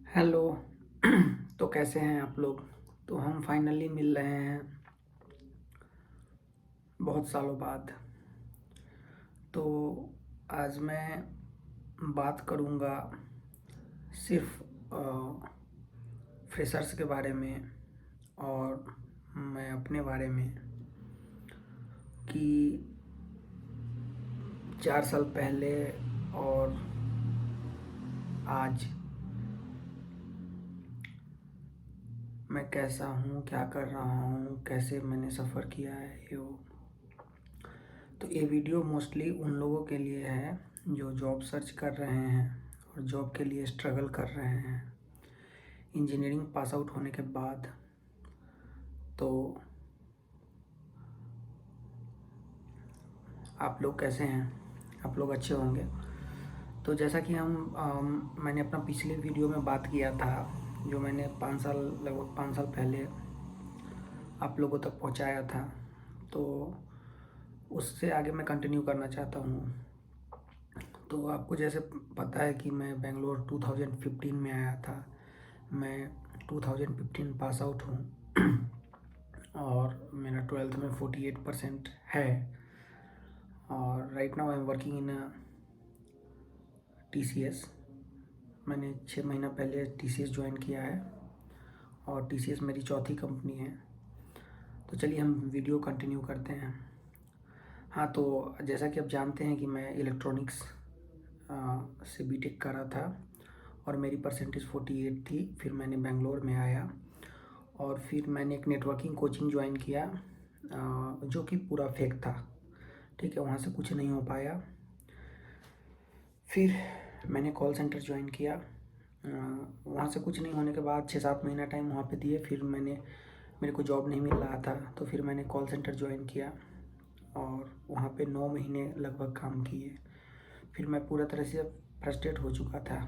Hello. तो कैसे हैं आप लोग। तो हम फाइनली मिल रहे हैं बहुत सालों बाद। तो आज मैं बात करूंगा सिर्फ फ्रेशर्स के बारे में और मैं अपने बारे में कि 4 साल पहले और आज मैं कैसा हूँ, क्या कर रहा हूँ, कैसे मैंने सफ़र किया है ये वो। तो ये वीडियो मोस्टली उन लोगों के लिए है जो जॉब सर्च कर रहे हैं और जॉब के लिए स्ट्रगल कर रहे हैं इंजीनियरिंग पास आउट होने के बाद। तो आप लोग कैसे हैं, आप लोग अच्छे होंगे। तो जैसा कि मैंने अपना पिछले वीडियो में बात किया था, जो मैंने 5 साल लगभग 5 साल पहले आप लोगों तक पहुंचाया था, तो उससे आगे मैं कंटिन्यू करना चाहता हूँ। तो आपको जैसे पता है कि मैं बेंगलोर 2015 में आया था। मैं 2015 पास आउट हूँ और मेरा 12th में 48% है। और right now I am working in TCS। मैंने 6 महीना पहले TCS ज्वाइन किया है और TCS मेरी चौथी कंपनी है। तो चलिए हम वीडियो कंटिन्यू करते हैं। हाँ, तो जैसा कि आप जानते हैं कि मैं इलेक्ट्रॉनिक्स से बीटेक करा था और मेरी परसेंटेज 48 थी। फिर मैंने बेंगलोर में आया और फिर मैंने एक नेटवर्किंग कोचिंग ज्वाइन किया, जो कि पूरा फेक था। ठीक है, वहाँ से कुछ नहीं हो पाया। फिर मैंने कॉल सेंटर ज्वाइन किया। वहाँ से कुछ नहीं होने के बाद 6-7 महीना टाइम वहाँ पे दिए। फिर मेरे को जॉब नहीं मिल रहा था, तो फिर मैंने कॉल सेंटर ज्वाइन किया और वहाँ पे 9 महीने लगभग काम किए। फिर मैं पूरा तरह से फ्रस्ट्रेट हो चुका था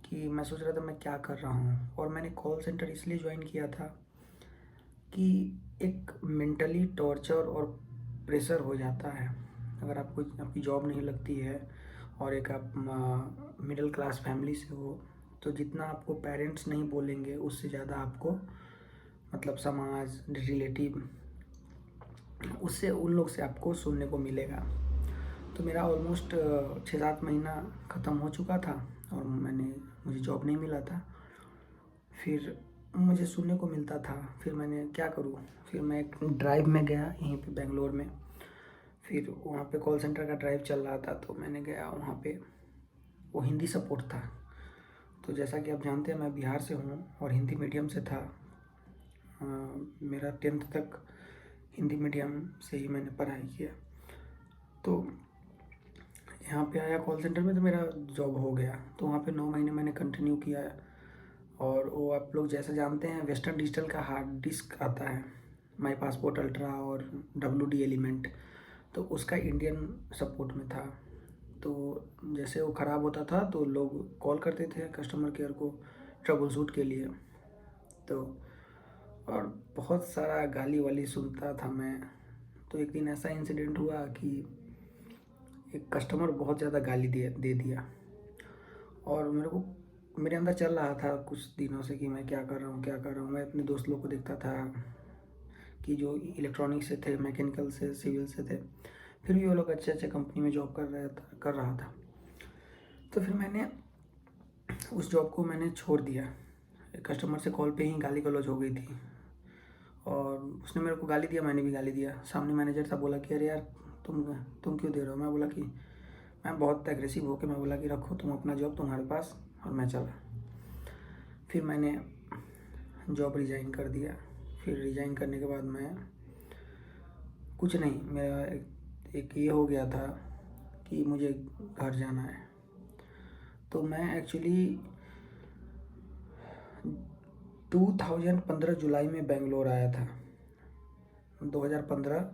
कि मैं सोच रहा था मैं क्या कर रहा हूँ। और मैंने कॉल सेंटर इसलिए ज्वाइन किया था कि एक मेंटली टॉर्चर और प्रेशर हो जाता है अगर आपको आपकी जॉब नहीं लगती है और एक आप मिडिल क्लास फैमिली से हो। तो जितना आपको पेरेंट्स नहीं बोलेंगे उससे ज़्यादा आपको मतलब समाज, रिलेटिव, उससे उन लोग से आपको सुनने को मिलेगा। तो मेरा ऑलमोस्ट 6-7 महीना ख़त्म हो चुका था और मुझे जॉब नहीं मिला था। फिर मुझे सुनने को मिलता था, फिर मैंने क्या करूँ। फिर मैं एक ड्राइव में गया यहीं पे बेंगलोर में। फिर वहाँ पे कॉल सेंटर का ड्राइव चल रहा था, तो मैंने गया वहाँ पे। वो हिंदी सपोर्ट था। तो जैसा कि आप जानते हैं मैं बिहार से हूँ और हिंदी मीडियम से था। मेरा 10th तक हिंदी मीडियम से ही मैंने पढ़ाई किया। तो यहाँ पे आया कॉल सेंटर में तो मेरा जॉब हो गया। तो वहाँ पे 9 महीने मैंने कंटिन्यू किया। और वो आप लोग जैसे जानते हैं वेस्टर्न डिजिटल का हार्ड डिस्क आता है, माई पासपोर्ट अल्ट्रा और WD एलिमेंट, तो उसका इंडियन सपोर्ट में था। तो जैसे वो ख़राब होता था तो लोग कॉल करते थे कस्टमर केयर को ट्रबल शूट के लिए। तो और बहुत सारा गाली वाली सुनता था मैं। तो एक दिन ऐसा इंसिडेंट हुआ कि एक कस्टमर बहुत ज़्यादा गाली दे दिया और मेरे अंदर चल रहा था कुछ दिनों से कि मैं क्या कर रहा हूँ, क्या कर रहा हूँ। मैं अपने दोस्त लोग को देखता था कि जो इलेक्ट्रॉनिक्स से थे, मैकेनिकल से, सिविल से थे, फिर भी वो लोग अच्छे अच्छे कंपनी में जॉब कर रहा था। तो फिर मैंने उस जॉब को मैंने छोड़ दिया। कस्टमर से कॉल पे ही गाली गलौज हो गई थी और उसने मेरे को गाली दिया, मैंने भी गाली दिया। सामने मैनेजर था, बोला कि अरे यार तुम क्यों दे रहे हो। मैं बोला कि मैं बहुत एग्रेसिव होकर मैं बोला कि रखो तुम अपना जॉब तुम्हारे पास, और मैं चला। फिर मैंने जॉब रिज़ाइन कर दिया। फिर रिज़ाइन करने के बाद मैं कुछ नहीं, मेरा एक ये हो गया था कि मुझे घर जाना है। तो मैं एक्चुअली 2015 जुलाई में बेंगलोर आया था। 2015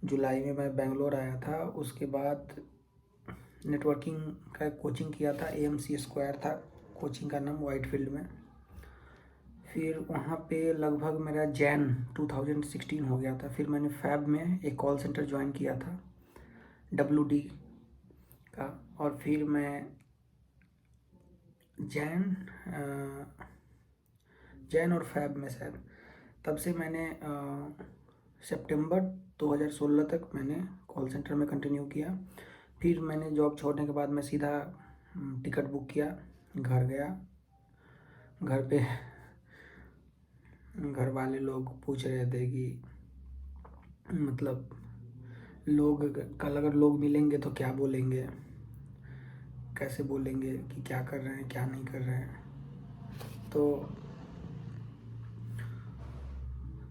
जुलाई में मैं बेंगलोर आया था। उसके बाद नेटवर्किंग का कोचिंग किया था, AMC स्क्वायर था कोचिंग का नाम, वाइट फील्ड में। फिर वहाँ पे लगभग मेरा जैन 2016 हो गया था। फिर मैंने फैब में एक कॉल सेंटर ज्वाइन किया था WD का। और फिर मैं जैन जैन और फ़ैब में शायद, तब से मैंने सितंबर 2016 तक मैंने कॉल सेंटर में कंटिन्यू किया। फिर मैंने जॉब छोड़ने के बाद मैं सीधा टिकट बुक किया, घर गया। घर पे घर वाले लोग पूछ रहे थे कि मतलब लोग कल अगर लोग मिलेंगे तो क्या बोलेंगे, कैसे बोलेंगे कि क्या कर रहे हैं क्या नहीं कर रहे हैं। तो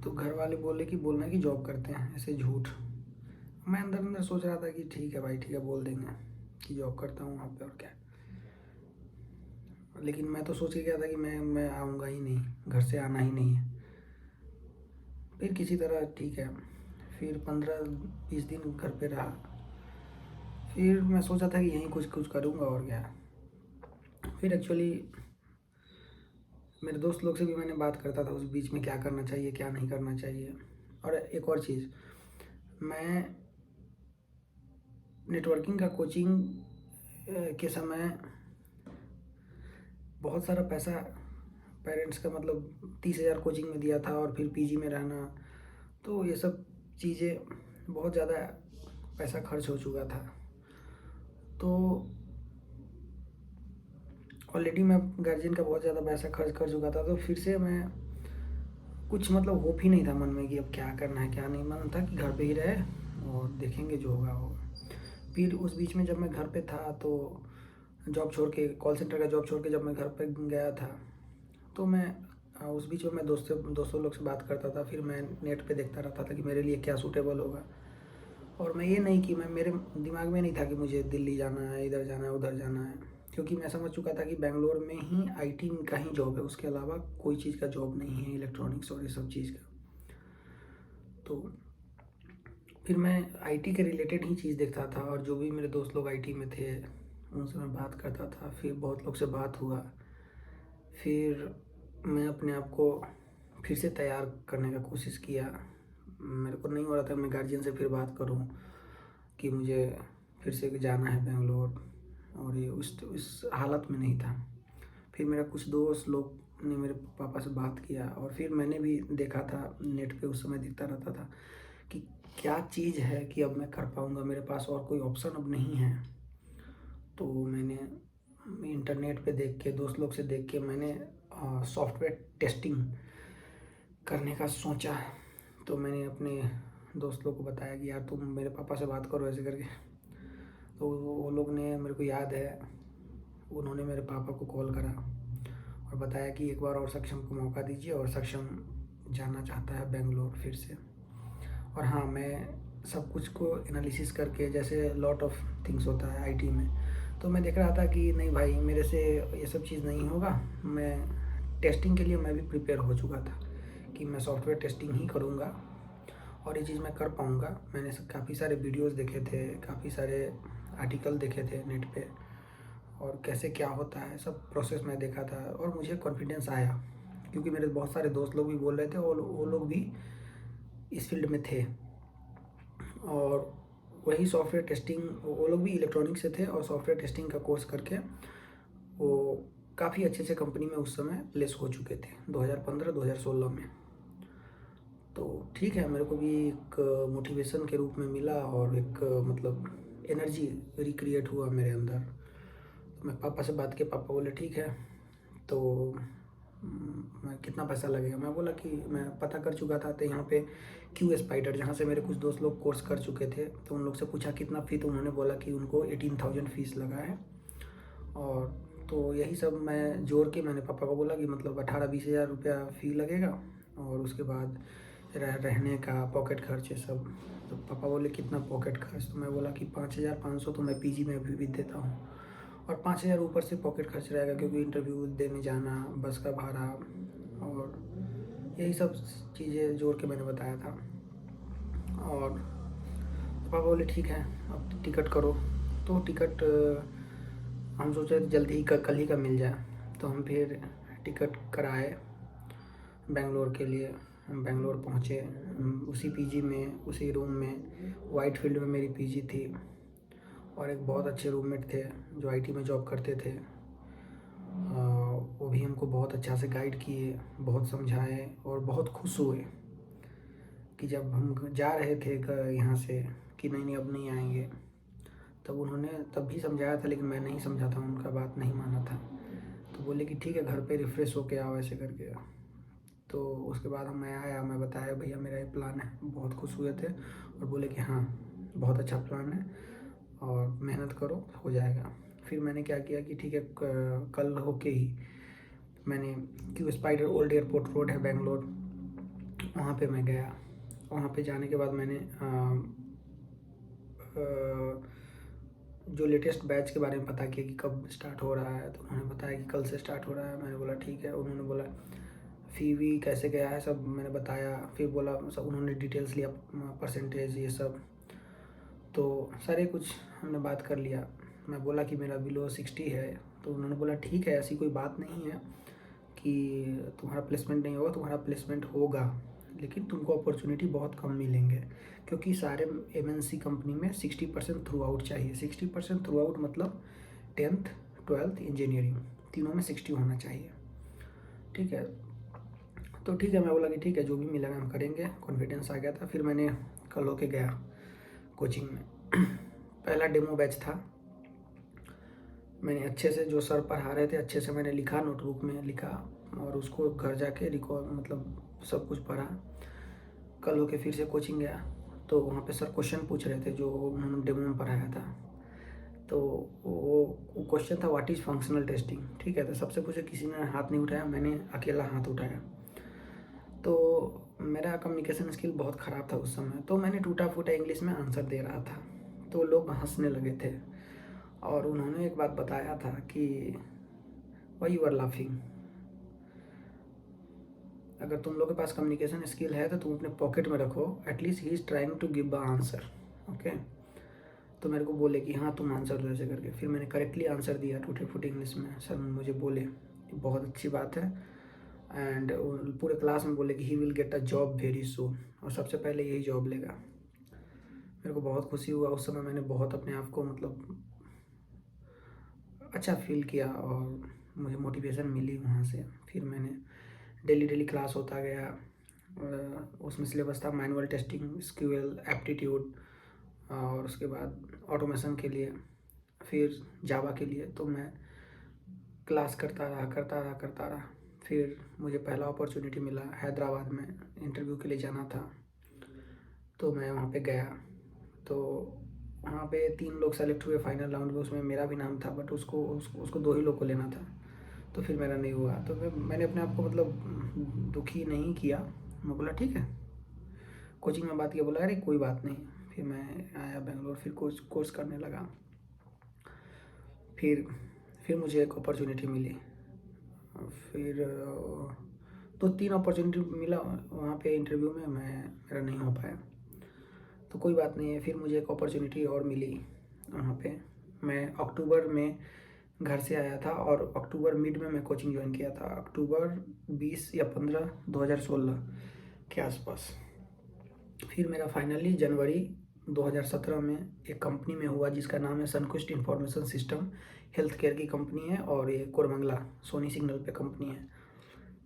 घर वाले बोले कि बोलना कि जॉब करते हैं, ऐसे झूठ। मैं अंदर अंदर सोच रहा था कि ठीक है भाई, ठीक है, बोल देंगे कि जॉब करता हूँ वहाँ पे, और क्या। लेकिन मैं तो सोच के गया था कि मैं आऊँगा ही नहीं, घर से आना ही नहीं है। फिर किसी तरह ठीक है, फिर 15-20 दिन घर पे रहा। फिर मैं सोचा था कि यहीं कुछ कुछ करूँगा, और क्या। फिर एक्चुअली मेरे दोस्त लोग से भी मैंने बात करता था उस बीच में, क्या करना चाहिए क्या नहीं करना चाहिए। और एक और चीज़, मैं नेटवर्किंग का कोचिंग के समय बहुत सारा पैसा पेरेंट्स का मतलब 30,000 कोचिंग में दिया था, और फिर पीजी में रहना, तो ये सब चीज़ें बहुत ज़्यादा पैसा खर्च हो चुका था। तो ऑलरेडी मैं गार्जियन का बहुत ज़्यादा पैसा खर्च कर चुका था, तो फिर से मैं कुछ मतलब होप ही नहीं था मन में कि अब क्या करना है क्या नहीं। मन था कि घर पे ही रहे और देखेंगे जो होगा होगा। फिर उस बीच में जब मैं घर पे था तो जॉब छोड़ के, कॉल सेंटर का जॉब छोड़ के जब मैं घर पे गया था, तो मैं उस बीच में मैं दोस्तों लोग से बात करता था। फिर मैं नेट पे देखता रहता था कि मेरे लिए क्या सूटेबल होगा। और मैं ये नहीं कि मैं, मेरे दिमाग में नहीं था कि मुझे दिल्ली जाना है, इधर जाना है, उधर जाना है, क्योंकि मैं समझ चुका था कि बेंगलोर में ही आईटी का ही जॉब है, उसके अलावा कोई चीज़ का जॉब नहीं है, इलेक्ट्रॉनिक्स और ये सब चीज़ का। तो फिर मैं आईटी के रिलेटेड ही चीज़ देखता था, और जो भी मेरे दोस्त लोग आईटी में थे उनसे मैं बात करता था। फिर बहुत लोग से बात हुआ। फिर मैं अपने आप को फिर से तैयार करने का कोशिश किया। मेरे को नहीं हो रहा था मैं गार्जियन से फिर बात करूं कि मुझे फिर से जाना है बेंगलोर, और ये उस हालत में नहीं था। फिर मेरा कुछ दोस्त लोग ने मेरे पापा से बात किया, और फिर मैंने भी देखा था नेट पे, उस समय दिखता रहता था कि क्या चीज़ है कि अब मैं कर पाऊँगा, मेरे पास और कोई ऑप्शन अब नहीं है। तो मैंने इंटरनेट पे देख के, दोस्त लोग से देख के मैंने सॉफ्टवेयर टेस्टिंग करने का सोचा। तो मैंने अपने दोस्त लोग को बताया कि यार तुम मेरे पापा से बात करो ऐसे करके। तो वो लोग ने, मेरे को याद है, उन्होंने मेरे पापा को कॉल करा और बताया कि एक बार और सक्षम को मौका दीजिए, और सक्षम जाना चाहता है बेंगलोर फिर से। और हाँ, मैं सब कुछ को एनालिसिस करके, जैसे लॉट ऑफ थिंग्स होता है आईटी में, तो मैं देख रहा था कि नहीं भाई, मेरे से ये सब चीज़ नहीं होगा। मैं टेस्टिंग के लिए मैं भी प्रिपेयर हो चुका था कि मैं सॉफ्टवेयर टेस्टिंग ही करूँगा, और ये चीज़ मैं कर पाऊँगा। मैंने काफ़ी सारे वीडियोस देखे थे, काफ़ी सारे आर्टिकल देखे थे नेट पे, और कैसे क्या होता है सब प्रोसेस मैं देखा था, और मुझे कॉन्फिडेंस आया, क्योंकि मेरे बहुत सारे दोस्त लोग भी बोल रहे थे, और वो लोग भी इस फील्ड में थे। और वही सॉफ्टवेयर टेस्टिंग, वो लोग भी इलेक्ट्रॉनिक से थे, और सॉफ्टवेयर टेस्टिंग का कोर्स करके वो काफ़ी अच्छे से कंपनी में उस समय प्लेस हो चुके थे 2015-2016 में। तो ठीक है, मेरे को भी एक मोटिवेशन के रूप में मिला, और एक मतलब एनर्जी रिक्रिएट हुआ मेरे अंदर। तो मैं पापा से बात किया, पापा बोले ठीक है, तो मैं कितना पैसा लगेगा। मैं बोला कि मैं पता कर चुका था, तो यहाँ पे क्यू स्पाइडर, जहाँ से मेरे कुछ दोस्त लोग कोर्स कर चुके थे, तो उन लोग से पूछा कितना फ़ी, तो उन्होंने बोला कि उनको 18,000 फीस लगा है। और तो यही सब मैं जोड़ के मैंने पापा को बोला कि मतलब 18-20 हज़ार रुपया फ़ी लगेगा, और उसके बाद रहने का पॉकेट खर्च है सब। तो पापा बोले कितना पॉकेट खर्च, तो मैं बोला कि 5,500 तो मैं पीजी में अभी भी देता हूँ, और 5,000 ऊपर से पॉकेट खर्च रहेगा, क्योंकि इंटरव्यू देने जाना, बस का भाड़ा, और यही सब चीज़ें जोड़ के मैंने बताया था। और पापा बोले ठीक है, अब टिकट करो। तो टिकट हम सोचे जल्दी ही कल ही का मिल जाए, तो हम फिर टिकट कराए बेंगलोर के लिए। हम बेंगलोर पहुँचे, उसी पीजी में, उसी रूम में, वाइट फील्ड में मेरी पीजी थी, और एक बहुत अच्छे रूममेट थे जो आईटी में जॉब करते थे। हमको बहुत अच्छा से गाइड किए, बहुत समझाए और बहुत खुश हुए कि जब हम जा रहे थे यहाँ से कि नहीं अब नहीं आएंगे, तब उन्होंने तब भी समझाया था, लेकिन मैं नहीं समझा था, उनका बात नहीं माना था। तो बोले कि ठीक है घर पे रिफ़्रेश होके आओ ऐसे करके। तो उसके बाद मैं आया, मैं बताया भैया मेरा ये प्लान है, बहुत खुश हुए थे और बोले कि हाँ बहुत अच्छा प्लान है और मेहनत करो हो जाएगा। फिर मैंने क्या किया कि ठीक है कल होके ही मैंने Q spider old airport road है बेंगलोर, वहाँ पे मैं गया। वहाँ पे जाने के बाद मैंने जो लेटेस्ट बैच के बारे में पता किया कि कब स्टार्ट हो रहा है। तो उन्होंने बताया कि कल से स्टार्ट हो रहा है। मैंने बोला ठीक है। उन्होंने बोला फ़ी वी कैसे गया है सब मैंने बताया। फिर बोला सब उन्होंने डिटेल्स लिया, परसेंटेज ये सब, तो सारे कुछ हमने बात कर लिया। मैं बोला कि मेरा बिलो 60 है, तो उन्होंने बोला ठीक है ऐसी कोई बात नहीं है कि तुम्हारा प्लेसमेंट नहीं होगा, तुम्हारा प्लेसमेंट होगा, लेकिन तुमको अपॉर्चुनिटी बहुत कम मिलेंगे, क्योंकि सारे एमएनसी कंपनी में 60% थ्रू आउट चाहिए। 60% थ्रू आउट मतलब 10th 12th इंजीनियरिंग तीनों में 60 होना चाहिए। ठीक है, तो ठीक है मैं बोला कि ठीक है जो भी मिलेगा हम करेंगे, कॉन्फिडेंस आ गया था। फिर मैंने कल होके गया कोचिंग में। पहला डेमो बैच था। मैंने अच्छे से जो सर पढ़ा रहे थे अच्छे से मैंने लिखा, नोटबुक में लिखा और उसको घर जाके रिकॉर्ड मतलब सब कुछ पढ़ा। कल होके फिर से कोचिंग गया, तो वहाँ पे सर क्वेश्चन पूछ रहे थे जो उन्होंने डेमो में पढ़ाया था। तो वो क्वेश्चन था व्हाट इज़ फंक्शनल टेस्टिंग। ठीक है, तो सबसे पूछे, किसी ने हाथ नहीं उठाया, मैंने अकेला हाथ उठाया। तो मेरा कम्युनिकेशन स्किल बहुत ख़राब था उस समय, तो मैंने टूटा फूटा इंग्लिश में आंसर दे रहा था, तो लोग हंसने लगे थे। और उन्होंने एक बात बताया था कि वाई यू आर लाफिंग। अगर तुम लोग के पास कम्युनिकेशन स्किल है तो तुम अपने पॉकेट में रखो, at least he is trying to give the answer. Okay, तो मेरे को बोले कि हाँ तुम आंसर दो ऐसे करके। फिर मैंने करेक्टली आंसर दिया टूटे फूटे इंग्लिश में। सर मुझे बोले बहुत अच्छी बात है, एंड पूरे क्लास में बोले कि he will get a job very soon, और सबसे पहले यही जॉब लेगा। मेरे को बहुत खुशी हुआ उस समय। मैंने बहुत अपने आप को मतलब अच्छा फील किया और मुझे मोटिवेशन मिली वहाँ से। फिर मैंने डेली क्लास होता गया। उसमें सिलेबस था मैनुअल टेस्टिंग, एसक्यूएल, एप्टीट्यूड, और उसके बाद ऑटोमेशन के लिए, फिर जावा के लिए। तो मैं क्लास करता रहा। फिर मुझे पहला अपॉर्चुनिटी मिला हैदराबाद में, इंटरव्यू के लिए जाना था, तो मैं वहाँ पे गया। तो वहाँ पे 3 लोग सेलेक्ट हुए फाइनल राउंड में, उसमें मेरा भी नाम था, बट उसको 2 ही लोग को लेना था, तो फिर मेरा नहीं हुआ। तो मैंने अपने आप को मतलब दुखी नहीं किया। मैं बोला ठीक है, कोचिंग में बात किया, बोला अरे कोई बात नहीं। फिर मैं आया बेंगलोर, फिर कोर्स करने लगा। फिर मुझे एक अपॉर्चुनिटी मिली। फिर 2-3 अपॉर्चुनिटी मिला वहाँ पे इंटरव्यू में, मेरा नहीं हो पाया, तो कोई बात नहीं है। फिर मुझे एक अपॉर्चुनिटी और मिली वहाँ पे। मैं अक्टूबर में घर से आया था और अक्टूबर मिड में मैं कोचिंग ज्वाइन किया था, अक्टूबर 20 या 15 2016 के आसपास। फिर मेरा फाइनली जनवरी 2017 में एक कंपनी में हुआ जिसका नाम है सनक्विस्ट इंफॉर्मेशन सिस्टम, हेल्थ केयर की कंपनी है, और ये कोरमंगला सोनी सिग्नल पे कंपनी है।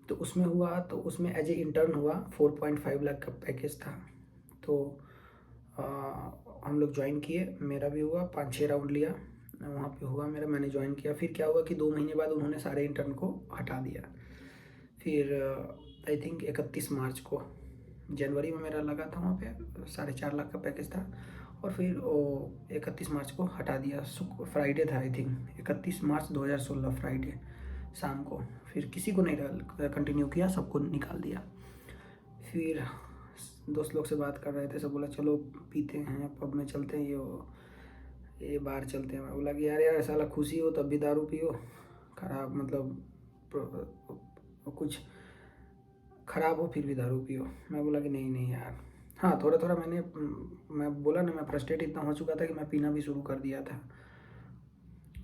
तो उसमें हुआ, तो उसमें एज ए इंटर्न हुआ, 4.5 लाख का पैकेज था। तो आ, हम लोग ज्वाइन किए, मेरा भी हुआ, 5-6 राउंड लिया वहाँ पे हुआ मेरा, मैंने ज्वाइन किया। फिर क्या हुआ कि 2 महीने बाद उन्होंने सारे इंटर्न को हटा दिया। फिर आई थिंक 31 मार्च को, जनवरी में मेरा लगा था वहाँ पे 4.5 लाख का पैकेज था, और फिर वो 31 मार्च को हटा दिया। फ्राइडे था आई थिंक, 31 मार्च 2016 फ्राइडे शाम को। फिर किसी को नहीं कंटिन्यू किया, सबको निकाल दिया। फिर दोस्त लोग से बात कर रहे थे, सब बोला चलो पीते हैं, पब में चलते हैं, ये बार चलते हैं। मैं बोला कि यार साला खुशी हो तब भी दारू पियो, खराब मतलब कुछ ख़राब हो फिर भी दारू पियो। मैं बोला कि नहीं यार। हाँ थोड़ा मैं बोला ना, मैं फ्रस्ट्रेट इतना हो चुका था कि मैं पीना भी शुरू कर दिया था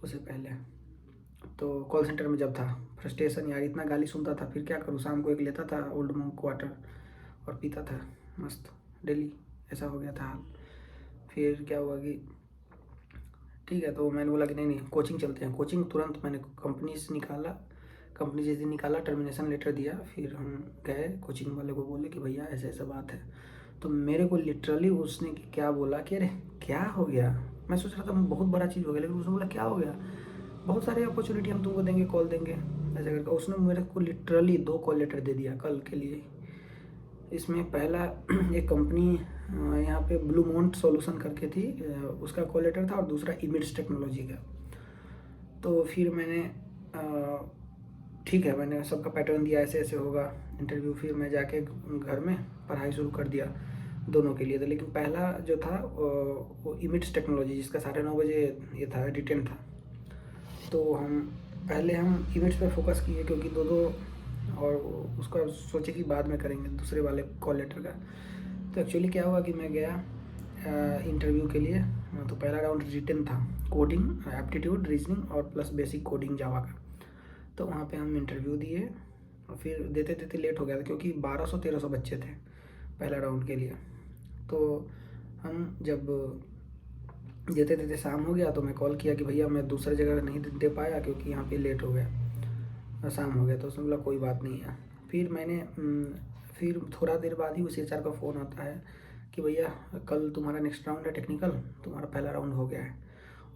उससे पहले। तो कॉल सेंटर में जब था, फ्रस्ट्रेशन यार, इतना गाली सुनता था, फिर क्या करूँ, शाम को एक लेता था ओल्ड मंक वाटर और पीता था मस्त डेली, ऐसा हो गया था हाल। फिर क्या हुआ कि ठीक है, तो मैंने बोला कि नहीं कोचिंग चलते हैं। कोचिंग तुरंत मैंने कंपनी से निकाला, कंपनी जिस दिन निकाला टर्मिनेशन लेटर दिया, फिर हम गए कोचिंग वाले को बोले कि भैया ऐसा ऐसा बात है। तो मेरे को लिटरली उसने क्या बोला कि अरे क्या हो गया, मैं सोच रहा था बहुत बड़ा चीज़ हो गया, लेकिन उसने बोला क्या हो गया, बहुत सारे अपॉर्चुनिटी हम तुमको देंगे, कॉल देंगे ऐसा करके। उसने मेरे को लिटरली 2 कॉल लेटर दे दिया कल के लिए। इसमें पहला एक कंपनी यहाँ पे ब्लू माउंट सॉल्यूशन करके थी, उसका कॉल लेटर था, और दूसरा इमिड्स टेक्नोलॉजी का। तो फिर मैंने ठीक है, मैंने सबका पैटर्न दिया, ऐसे ऐसे होगा इंटरव्यू। फिर मैं जाके घर में पढ़ाई शुरू कर दिया दोनों के लिए। तो लेकिन पहला जो था वो इमिड्स टेक्नोलॉजी, जिसका 9:30 बजे ये था, रिटेन था। तो हम इमिड्स पे फोकस किए, क्योंकि दो और उसका सोचे कि बाद में करेंगे दूसरे वाले कॉल लेटर का। तो एक्चुअली क्या हुआ कि मैं गया इंटरव्यू के लिए। तो पहला राउंड रिटेन था, कोडिंग, एप्टीट्यूड, रीजनिंग और प्लस बेसिक कोडिंग जावा का। तो वहाँ पे हम इंटरव्यू दिए, और फिर देते देते लेट हो गया था, क्योंकि 1200-1300 बच्चे थे पहला राउंड के लिए। तो हम जब देते देते शाम हो गया, तो मैं कॉल किया कि भैया मैं दूसरी जगह नहीं दे पाया, क्योंकि यहाँ पे लेट हो गया, शाम हो गया। तो उसने बोला कोई बात नहीं है। फिर मैंने फिर थोड़ा देर बाद ही उस HR का फ़ोन आता है कि भैया कल तुम्हारा नेक्स्ट राउंड है टेक्निकल, तुम्हारा पहला राउंड हो गया है।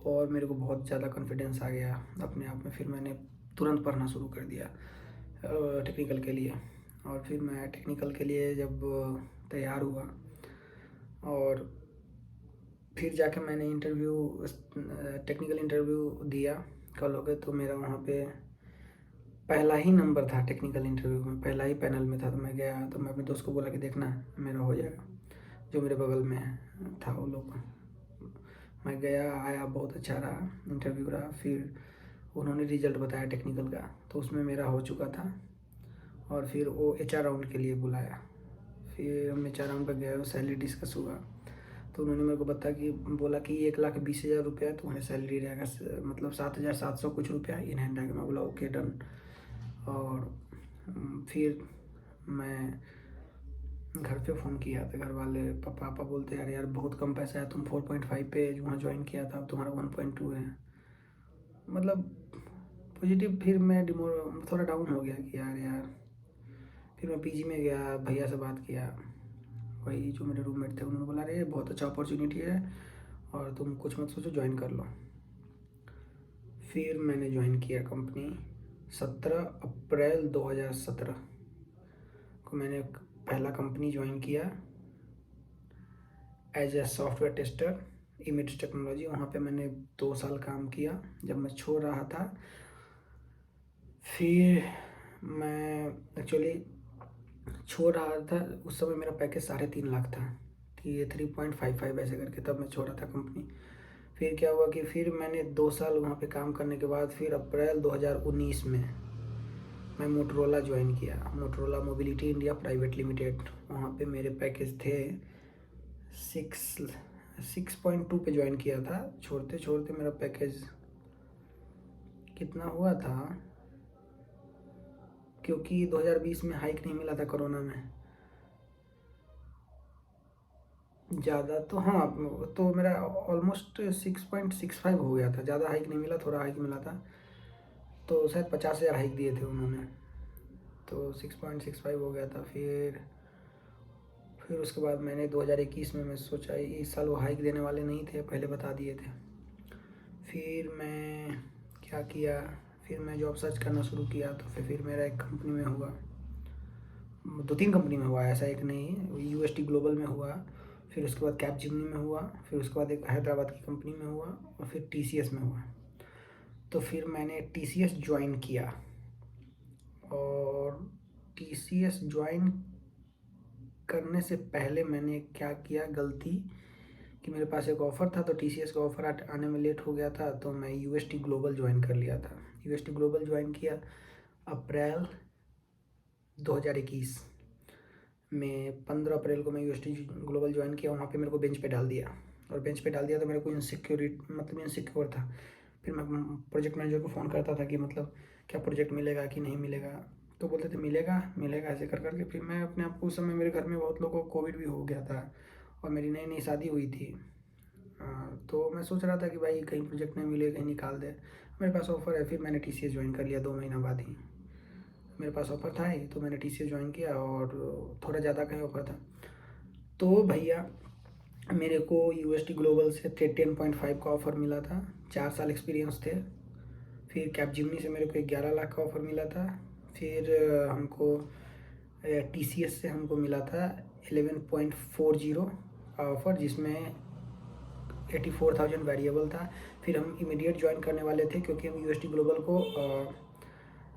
और मेरे को बहुत ज़्यादा कॉन्फिडेंस आ गया अपने आप में। फिर मैंने तुरंत पढ़ना शुरू कर दिया टेक्निकल के लिए। और फिर मैं टेक्निकल के लिए जब तैयार हुआ, और फिर जाके मैंने टेक्निकल इंटरव्यू दिया कल हो गए। तो मेरा वहाँ पे पहला ही नंबर था टेक्निकल इंटरव्यू में, पहला ही पैनल में था। तो मैं गया, तो मैं अपने दोस्त को बोला कि देखना मेरा हो जाएगा, जो मेरे बगल में था वो लोग। मैं गया, आया, बहुत अच्छा रहा इंटरव्यू रहा। फिर उन्होंने रिजल्ट बताया टेक्निकल का, तो उसमें मेरा हो चुका था। और फिर वो HR राउंड के लिए बुलाया। फिर हम HR राउंड पर गए, सैलरी डिस्कस हुआ। तो उन्होंने मेरे को बोला कि 1,20,000 रुपया तुम्हारी सैलरी रहेगा, मतलब 7,700 कुछ रुपया इन हैंड आएगा। मैं बोला ओके डन। और फिर मैं घर पे फ़ोन किया, तो घर वाले पापा बोलते यार यार बहुत कम पैसा है, तुम 4.5 पे वहाँ ज्वाइन किया था, अब तुम्हारा 1.2 है। मतलब पॉजिटिव। फिर मैं थोड़ा डाउन हो गया कि यार। फिर मैं PG में गया, भैया से बात किया, वही जो मेरे रूममेट थे, उन्होंने बोला अरे बहुत अच्छा अपॉर्चुनिटी है, और तुम कुछ मत सोचो, ज्वाइन कर लो। फिर मैंने ज्वाइन किया कंपनी 17 अप्रैल 2017 को मैंने पहला कंपनी ज्वाइन किया as a software tester, Emids technology. वहाँ पे मैंने 2 साल काम किया जब मैं छोड़ रहा था। फिर मैं एक्चुअली छोड़ रहा था, उस समय मेरा पैकेज 3.5 लाख था, कि ये 3.55 ऐसे करके, तब मैं छोड़ा था कंपनी। फिर क्या हुआ कि फिर मैंने 2 साल वहाँ पे काम करने के बाद फिर अप्रैल 2019 में मैं मोटरोला ज्वाइन किया, Motorola mobility India private limited. वहाँ पे मेरे पैकेज थे 6.2 पे ज्वाइन किया था। छोड़ते छोड़ते मेरा पैकेज कितना हुआ था, क्योंकि 2020 में हाइक नहीं मिला था कोरोना में ज़्यादा। तो हाँ, तो मेरा ऑलमोस्ट 6.65 हो गया था, ज़्यादा हाइक नहीं मिला, थोड़ा हाइक मिला था। तो शायद 50,000 हाइक दिए थे उन्होंने, तो 6.65 हो गया था। फिर उसके बाद मैंने 2021 में मैं सोचा इस साल वो हाइक देने वाले नहीं थे, पहले बता दिए थे। फिर मैं क्या किया, फिर मैं जॉब सर्च करना शुरू किया। तो फिर मेरा एक कंपनी में हुआ, 2-3 कंपनी में हुआ, ऐसा एक नहीं, UST ग्लोबल में हुआ, फिर उसके बाद कैपजेमिनी में हुआ, फिर उसके बाद एक हैदराबाद की कंपनी में हुआ, और फिर TCS में हुआ। तो फिर मैंने TCS ज्वाइन किया, और TCS ज्वाइन करने से पहले मैंने क्या किया गलती, कि मेरे पास एक ऑफ़र था, तो TCS का ऑफ़र आने में लेट हो गया था, तो मैं UST ग्लोबल ज्वाइन कर लिया था। UST ग्लोबल ज्वाइन किया अप्रैल 2021 में। 15 अप्रैल को मैं UST ग्लोबल ज्वाइन किया। वहाँ पे मेरे को बेंच पे डाल दिया, और बेंच पे डाल दिया तो मेरे को इनसिक्योर था। फिर मैं प्रोजेक्ट मैनेजर को फ़ोन करता था कि मतलब क्या प्रोजेक्ट मिलेगा कि नहीं मिलेगा, तो बोलते थे मिलेगा मिलेगा, ऐसे कर करके। फिर मैं अपने आप को, उस समय मेरे घर में बहुत लोगों को कोविड भी हो गया था, और मेरी नई नई शादी हुई थी। तो मैं सोच रहा था कि भाई कहीं प्रोजेक्ट नहीं मिले, कहीं निकाल दे, मेरे पास ऑफ़र है। फिर मैंने TCS ज्वाइन कर लिया 2 महीना बाद ही। मेरे पास ऑफ़र था ही, तो मैंने TCS ज्वाइन किया और थोड़ा ज़्यादा का ही ऑफ़र था। तो भैया मेरे को यूएसटी ग्लोबल से 10.5 का ऑफ़र मिला था, 4 साल एक्सपीरियंस थे। फिर कैपजेमिनी से मेरे को 11 लाख का ऑफ़र मिला था। फिर हमको TCS से हमको मिला था 11.40 का ऑफ़र, जिसमें 84,000 वेरिएबल था। फिर हम इमीडिएट ज्वाइन करने वाले थे, क्योंकि हम यूएसटी ग्लोबल को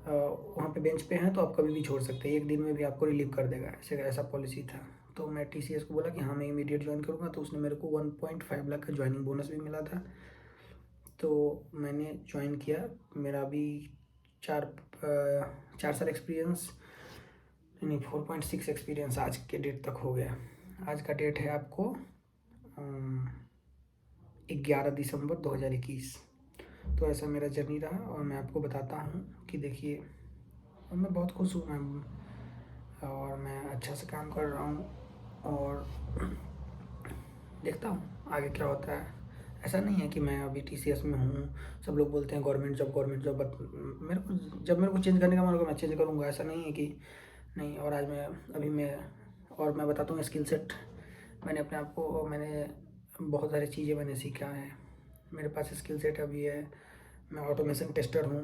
वहाँ पे बेंच पे हैं, तो आप कभी भी छोड़ सकते हैं, 1 दिन में भी आपको रिलीव कर देगा, ऐसा पॉलिसी था। तो मैं TCS को बोला कि हाँ मैं इमीडिएट ज्वाइन करूँगा, तो उसने मेरे को 1.5 लाख का ज्वाइनिंग बोनस भी मिला था। तो मैंने ज्वाइन किया। मेरा अभी 4 साल एक्सपीरियंस नहीं, 4.6 एक्सपीरियंस आज के डेट तक हो गया। आज का डेट है आपको 11 दिसंबर 2021। तो ऐसा मेरा जर्नी रहा, और मैं आपको बताता हूँ कि देखिए, और मैं बहुत खुश हूँ और मैं अच्छा से काम कर रहा हूँ, और देखता हूँ आगे क्या होता है। ऐसा नहीं है कि मैं अभी TCS में हूँ, सब लोग बोलते हैं गवर्नमेंट जॉब, बट मेरे को चेंज करने का मन होगा मैं चेंज करूँगा, ऐसा नहीं है कि नहीं। और आज मैं बताता हूँ स्किल सेट। मैंने बहुत सारी चीज़ें मैंने सीखा है, मेरे पास स्किल सेट अभी है। मैं ऑटोमेशन टेस्टर हूँ,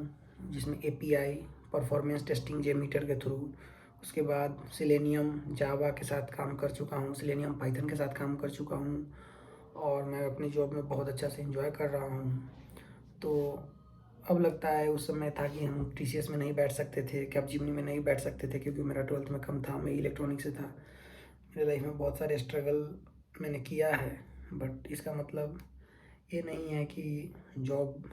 जिसमें API परफॉर्मेंस टेस्टिंग JMeter के थ्रू, उसके बाद सिलेनियम जावा के साथ काम कर चुका हूँ, सिलेनियम पाइथन के साथ काम कर चुका हूँ, और मैं अपनी जॉब में बहुत अच्छा से एंजॉय कर रहा हूँ। तो अब लगता है, उस समय था कि हम TCS में नहीं बैठ सकते थे, कैपजेमिनी में नहीं बैठ सकते थे, क्योंकि मेरा 12th में कम था, मैं इलेक्ट्रॉनिक से था। मेरे लाइफ में बहुत सारे स्ट्रगल मैंने किया है, बट इसका मतलब ये नहीं है कि जॉब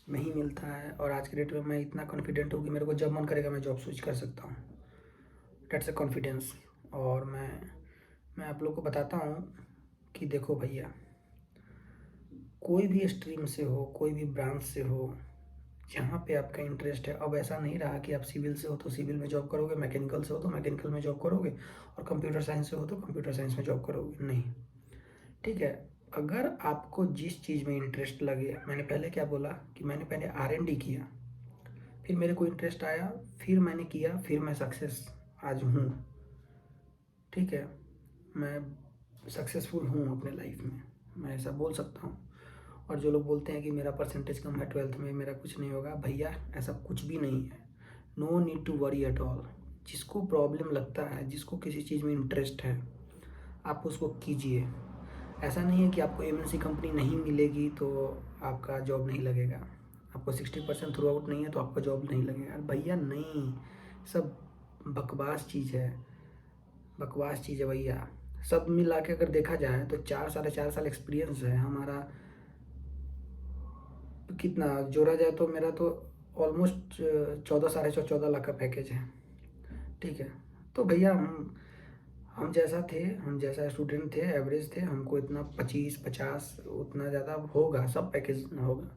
नहीं मिलता है। और आज के डेट में मैं इतना कॉन्फिडेंट हूँ कि मेरे को जब मन करेगा मैं जॉब स्विच कर सकता हूँ। Dates a confidence. और मैं आप लोग को बताता हूँ कि देखो भैया, कोई भी स्ट्रीम से हो, कोई भी ब्रांच से हो, जहाँ पे आपका इंटरेस्ट है। अब ऐसा नहीं रहा कि आप सिविल से हो तो सिविल में जॉब करोगे, मैकेनिकल से हो तो मैकेनिकल में जॉब करोगे, और कंप्यूटर साइंस से हो तो कंप्यूटर साइंस में जॉब करोगे, नहीं। ठीक है, अगर आपको जिस चीज़ में इंटरेस्ट लगे, मैंने पहले क्या बोला कि मैंने पहले R&D किया, फिर मेरे को इंटरेस्ट आया, फिर मैंने किया, फिर मैं सक्सेस आज हूँ। ठीक है, मैं सक्सेसफुल हूँ अपने लाइफ में, मैं ऐसा बोल सकता हूँ। और जो लोग बोलते हैं कि मेरा परसेंटेज कम है 12th में, मेरा कुछ नहीं होगा, भैया ऐसा कुछ भी नहीं है। No need to worry at all. जिसको प्रॉब्लम लगता है, जिसको किसी चीज़ में इंटरेस्ट है, आप उसको कीजिए। ऐसा नहीं है कि आपको MNC कंपनी नहीं मिलेगी तो आपका जॉब नहीं लगेगा, आपको 60% थ्रू आउट नहीं है तो आपका जॉब नहीं लगेगा। भैया नहीं, सब बकवास चीज़ है, बकवास चीज़ है भैया। सब मिला के अगर देखा जाए तो 4 साढ़े 4 साल एक्सपीरियंस है हमारा। कितना जोड़ा जाए तो मेरा तो ऑलमोस्ट 14 साढ़े 14 लाख का पैकेज है। ठीक है, तो भैया हम जैसा थे, हम जैसा स्टूडेंट थे, एवरेज थे, हमको इतना 25-50 उतना ज़्यादा होगा, सब पैकेज होगा,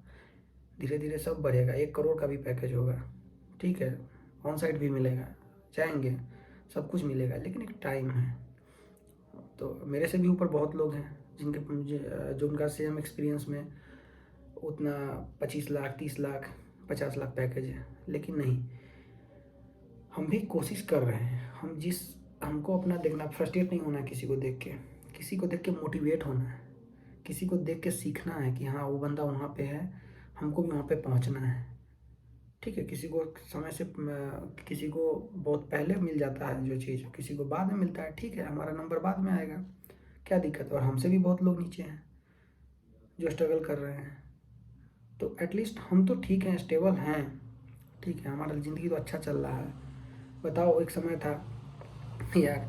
धीरे धीरे सब बढ़ेगा, 1 करोड़ का भी पैकेज होगा। ठीक है, ऑन साइड भी मिलेगा, जाएंगे, सब कुछ मिलेगा, लेकिन एक टाइम है। तो मेरे से भी ऊपर बहुत लोग हैं जो उनका सेम एक्सपीरियंस में उतना 25 लाख 30 लाख 50 लाख पैकेज है, लेकिन नहीं, हम भी कोशिश कर रहे हैं। हमको अपना देखना, फ्रस्ट्रेट नहीं होना किसी को देख के मोटिवेट होना है, किसी को देख के सीखना है कि हाँ वो बंदा वहाँ पे है, हमको भी वहाँ पे पहुँचना है। ठीक है, किसी को समय से किसी को बहुत पहले मिल जाता है जो चीज़, किसी को बाद में मिलता है। ठीक है, हमारा नंबर बाद में आएगा, क्या दिक्कत है। और हमसे भी बहुत लोग नीचे हैं जो स्ट्रगल कर रहे हैं, तो एटलीस्ट हम तो ठीक हैं, स्टेबल हैं। ठीक है, हमारा ज़िंदगी तो अच्छा चल रहा है। बताओ, एक समय था यार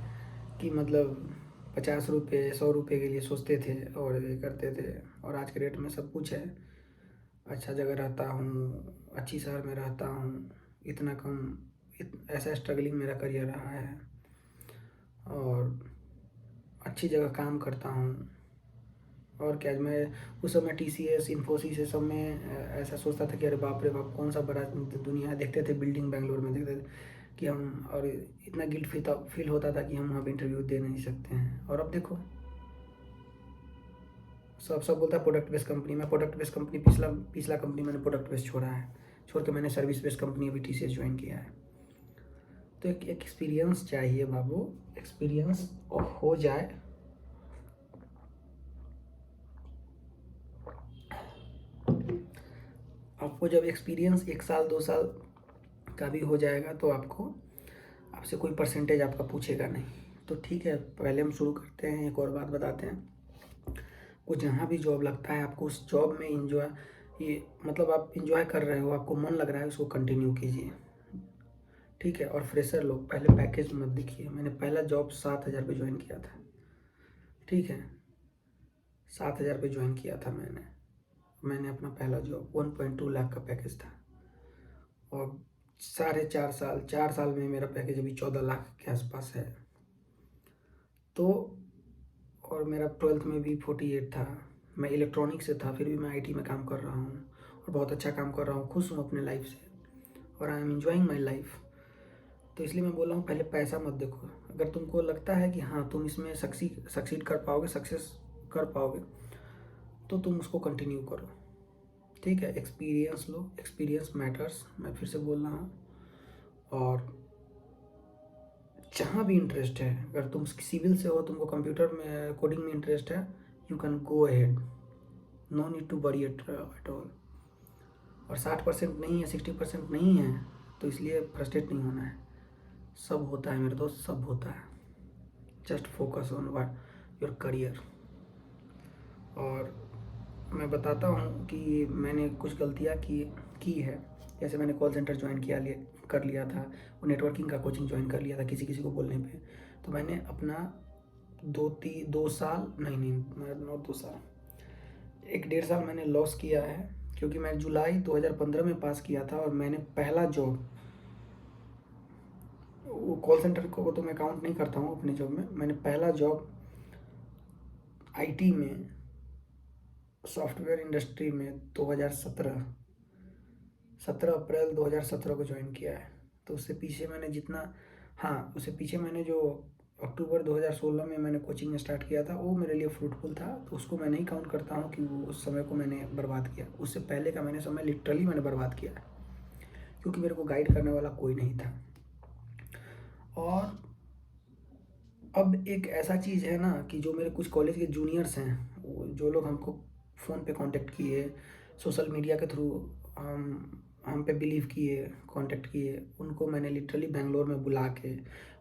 कि मतलब 50 रुपये 100 रुपये के लिए सोचते थे और ये करते थे, और आज के डेट में सब कुछ है। अच्छा जगह रहता हूँ, अच्छी शहर में रहता हूँ, इतना कम ऐसा स्ट्रगलिंग मेरा करियर रहा है, और अच्छी जगह काम करता हूँ। और क्या, मैं उस समय TCS इन्फोसिस ये सब में ऐसा सोचता था कि अरे बाप रे बाप, कौन सा बड़ा दुनिया है। देखते थे बिल्डिंग बेंगलोर में, देखते थे कि हम, और इतना गिल्ट फील होता था कि हम वहाँ पे इंटरव्यू दे नहीं सकते हैं। और अब देखो, सब बोलता है प्रोडक्ट बेस्ड कंपनी। मैं प्रोडक्ट बेस्ड कंपनी, पिछला कंपनी मैंने प्रोडक्ट बेस्ड छोड़ा है, छोड़ के मैंने सर्विस बेस्ड कंपनी अभी TCS ज्वाइन किया है। तो एक एक्सपीरियंस चाहिए बाबू, एक्सपीरियंस हो जाए आपको। जब एक्सपीरियंस 1 साल 2 साल का भी हो जाएगा तो आपसे कोई परसेंटेज आपका पूछेगा नहीं। तो ठीक है, पहले हम शुरू करते हैं। एक और बात बताते हैं, वो जहाँ भी जॉब लगता है आपको उस जॉब में ये मतलब आप इंजॉय कर रहे हो, आपको मन लग रहा है, उसको कंटिन्यू कीजिए, ठीक है। और फ्रेशर लोग पहले पैकेज मत देखिए। मैंने पहला जॉब 7,000 पे ज्वाइन किया था, ठीक है, 7,000 पे ज्वाइन किया था मैंने अपना पहला जॉब। 1.2 लाख का पैकेज था और 4.5 साल में मेरा पैकेज अभी 14 लाख के आसपास है। तो और मेरा 12th में भी 48 था। मैं इलेक्ट्रॉनिक से था, फिर भी मैं आईटी में काम कर रहा हूँ और बहुत अच्छा काम कर रहा हूँ, खुश हूँ अपने लाइफ से और I am enjoying my life. तो इसलिए मैं बोल रहा हूँ पहले पैसा मत देखो। अगर तुमको लगता है कि हाँ तुम इसमें सक्सीड कर पाओगे, सक्सेस कर पाओगे, तो तुम उसको कंटिन्यू करो, ठीक है। एक्सपीरियंस लो, एक्सपीरियंस मैटर्स, मैं फिर से बोल रहा हूँ। और जहाँ भी इंटरेस्ट है, अगर तुम सिविल से हो, तुमको कंप्यूटर में कोडिंग में इंटरेस्ट है, you can go ahead, no need to worry at all. और 60% नहीं है, 60% नहीं है, तो इसलिए फ्रस्ट्रेट नहीं होना है। सब होता है मेरे दोस्त, सब होता है। Just focus on what your career. और मैं बताता हूँ कि मैंने कुछ गलतियाँ की है। जैसे मैंने कॉल सेंटर ज्वाइन कर लिया था, वो नेटवर्किंग का कोचिंग ज्वाइन कर लिया था किसी किसी को बोलने पे। तो मैंने अपना 2 साल नहीं, नॉट 2 साल, 1 डेढ़ साल मैंने लॉस किया है, क्योंकि मैं जुलाई 2015 में पास किया था और मैंने पहला जॉब, वो कॉल सेंटर को तो मैं काउंट नहीं करता हूँ अपने जॉब में, मैंने पहला जॉब आईटी में, सॉफ्टवेयर इंडस्ट्री में 17 अप्रैल 2017 को ज्वाइन किया है। तो उससे पीछे मैंने उससे पीछे मैंने जो अक्टूबर 2016 में मैंने कोचिंग स्टार्ट किया था, वो मेरे लिए फ्रूटफुल था, तो उसको मैं नहीं काउंट करता हूँ कि वो उस समय को मैंने बर्बाद किया। उससे पहले का समय लिटरली मैंने बर्बाद किया है, क्योंकि मेरे को गाइड करने वाला कोई नहीं था। और अब एक ऐसा चीज़ है ना कि जो मेरे कुछ कॉलेज के जूनियर्स हैं, जो लोग हमको फ़ोन पे कांटेक्ट किए, सोशल मीडिया के थ्रू हम पे बिलीव किए, कांटेक्ट किए, उनको मैंने लिटरली बेंगलोर में बुला के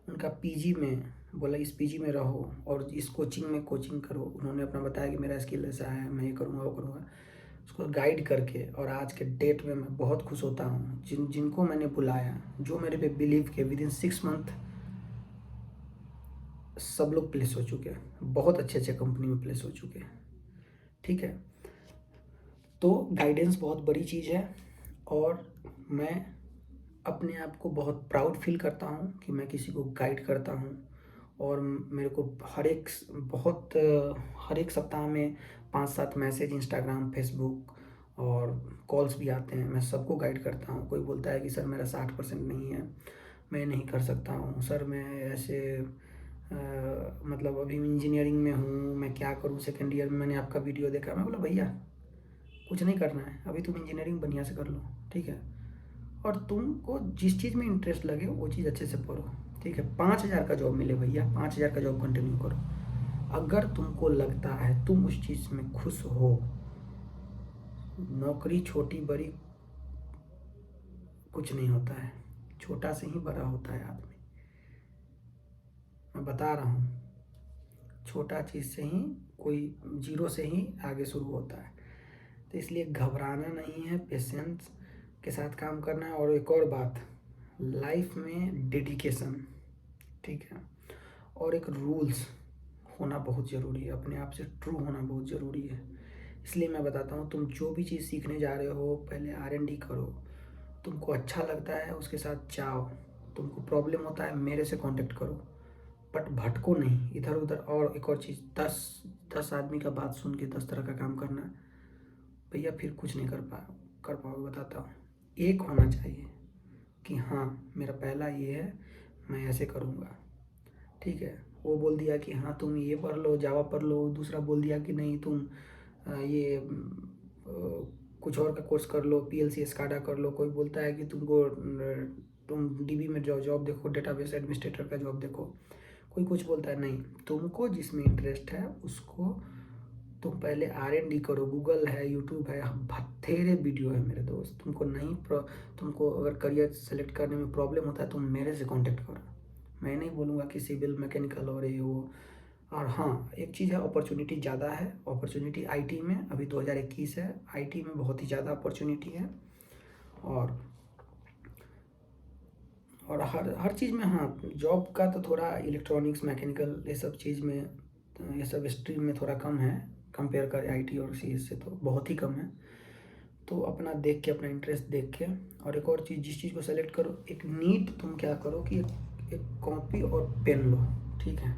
उनका पीजी में बोला, इस पीजी में रहो और इस कोचिंग में कोचिंग करो। उन्होंने अपना बताया कि मेरा स्किल ऐसा है, मैं ये करूँगा वो करूँगा, उसको गाइड करके। और आज के डेट में मैं बहुत खुश होता हूँ जिनको मैंने बुलाया, जो मेरे पे बिलीव किए। विदिन 6 मंथ सब लोग प्लेस हो चुके हैं, बहुत अच्छे अच्छे कंपनी में प्लेस हो चुके हैं, ठीक है। तो गाइडेंस बहुत बड़ी चीज़ है और मैं अपने आप को बहुत प्राउड फील करता हूँ कि मैं किसी को गाइड करता हूँ। और मेरे को हर एक सप्ताह में 5-7 मैसेज इंस्टाग्राम, फेसबुक और कॉल्स भी आते हैं। मैं सबको गाइड करता हूँ। कोई बोलता है कि सर मेरा 60% नहीं है, मैं नहीं कर सकता हूँ सर, मैं ऐसे मतलब अभी इंजीनियरिंग में हूँ, मैं क्या करूँ, सेकेंड ईयर में मैंने आपका वीडियो देखा। मैं बोला भैया कुछ नहीं करना है, अभी तुम इंजीनियरिंग बढ़िया से कर लो, ठीक है। और तुमको जिस चीज़ में इंटरेस्ट लगे वो चीज़ अच्छे से पढ़ो, ठीक है। 5,000 का जॉब मिले भैया, 5,000 का जॉब कंटिन्यू करो। अगर तुमको लगता है तुम उस चीज़ में खुश हो, नौकरी छोटी बड़ी कुछ नहीं होता है, छोटा से ही बड़ा होता है आदमी। मैं बता रहा हूँ, छोटा चीज़ से ही, कोई जीरो से ही आगे शुरू होता है। तो इसलिए घबराना नहीं है, पेशेंस के साथ काम करना है। और एक और बात, लाइफ में डेडिकेशन, ठीक है, और एक रूल्स होना बहुत ज़रूरी है, अपने आप से ट्रू होना बहुत ज़रूरी है। इसलिए मैं बताता हूँ, तुम जो भी चीज़ सीखने जा रहे हो पहले R&D करो, तुमको अच्छा लगता है उसके साथ जाओ, तुमको प्रॉब्लम होता है मेरे से कांटेक्ट करो, बट भटको नहीं इधर उधर। और एक और चीज़, 10 आदमी का बात सुन के 10 तरह का काम करना भैया फिर कुछ नहीं कर पाओगे। बताता हूँ, एक होना चाहिए कि हाँ मेरा पहला ये है, मैं ऐसे करूँगा, ठीक है। वो बोल दिया कि हाँ तुम ये पढ़ लो, जावा पढ़ लो, दूसरा बोल दिया कि नहीं तुम कुछ और का कोर्स कर लो, PLC SCADA कर लो। कोई बोलता है कि तुमको तुम डीबी में जाओ जॉब देखो, डेटाबेस एडमिनिस्ट्रेटर का जॉब देखो, कोई कुछ बोलता है नहीं। तुमको जिसमें इंटरेस्ट है उसको तुम पहले R&D करो। गूगल है, यूट्यूब है, बथेरे वीडियो है मेरे दोस्त। तुमको अगर करियर सेलेक्ट करने में प्रॉब्लम होता है तुम मेरे से कांटेक्ट करो। मैं नहीं बोलूँगा कि सिविल मैकेनिकल और ये वो। और हाँ, एक चीज़ है, अपॉर्चुनिटी ज़्यादा है। अपॉर्चुनिटी IT में अभी 2021 है, IT में बहुत ही ज़्यादा अपॉर्चुनिटी है। और हर चीज़ में हाँ, जॉब का तो थोड़ा इलेक्ट्रॉनिक्स मैकेनिकल ये सब चीज़ में, ये सब स्ट्रीम में थोड़ा कम है कंपेयर कर IT और CS से, तो बहुत ही कम है। तो अपना देख के, अपना इंटरेस्ट देख के। और एक और चीज़, जिस चीज़ को सेलेक्ट करो, एक नीट तुम क्या करो कि एक कॉपी और पेन लो, ठीक है,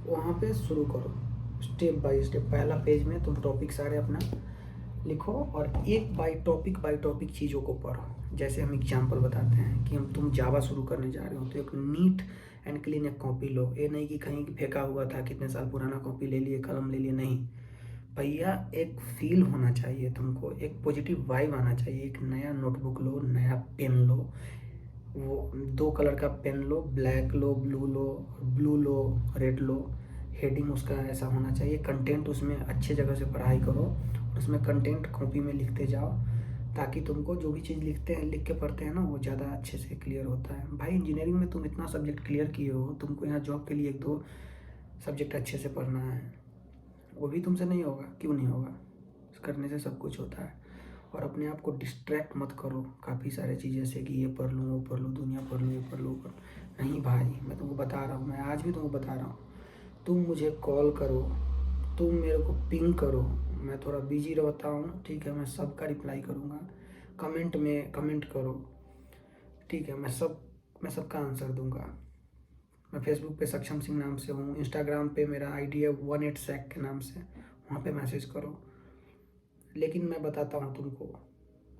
वहाँ पे शुरू करो स्टेप बाय स्टेप। पहला पेज में तुम टॉपिक सारे अपना लिखो और एक बाय टॉपिक चीज़ों को पढ़ो। जैसे हम एग्जांपल बताते हैं कि तुम जावा शुरू करने जा रहे हो, तो एक नीट एंड क्लीन एक कॉपी लो। ये नहीं कि कहीं फेंका हुआ था, कितने साल पुराना कॉपी ले लिए, कलम ले लिए, नहीं भैया। एक फील होना चाहिए तुमको, एक पॉजिटिव वाइब आना चाहिए। एक नया नोटबुक लो, नया पेन लो, वो 2 कलर का पेन लो, ब्लैक लो, ब्लू लो, रेड लो। हेडिंग उसका ऐसा होना चाहिए, कंटेंट उसमें अच्छे जगह से पढ़ाई करो, उसमें कंटेंट कॉपी में लिखते जाओ, ताकि तुमको जो भी चीज़ लिख के पढ़ते हैं ना, वो ज़्यादा अच्छे से क्लियर होता है। भाई इंजीनियरिंग में तुम इतना सब्जेक्ट क्लियर किए हो, तुमको यहाँ जॉब के लिए 1-2 सब्जेक्ट अच्छे से पढ़ना है, वो भी तुमसे नहीं होगा। क्यों नहीं होगा? करने से सब कुछ होता है। और अपने आप को डिस्ट्रैक्ट मत करो काफ़ी सारे चीज़ें से कि ये पढ़ लूँ, वो पढ़ लूँ, दुनिया पढ़ लूँ, ये पढ़ लूँ, नहीं भाई, मैं तुमको बता रहा हूँ, मैं आज भी तुमको बता रहा हूँ, तुम मुझे कॉल करो, तुम मेरे को पिंग करो, मैं थोड़ा बिजी रहता हूँ, ठीक है, मैं सबका रिप्लाई करूँगा। कमेंट में कमेंट करो, ठीक है, मैं सबका आंसर दूंगा। मैं फेसबुक पे सक्षम सिंह नाम से हूँ, इंस्टाग्राम पे मेरा ID है 18 सैक के नाम से, वहाँ पे मैसेज करो। लेकिन मैं बताता हूँ तुमको,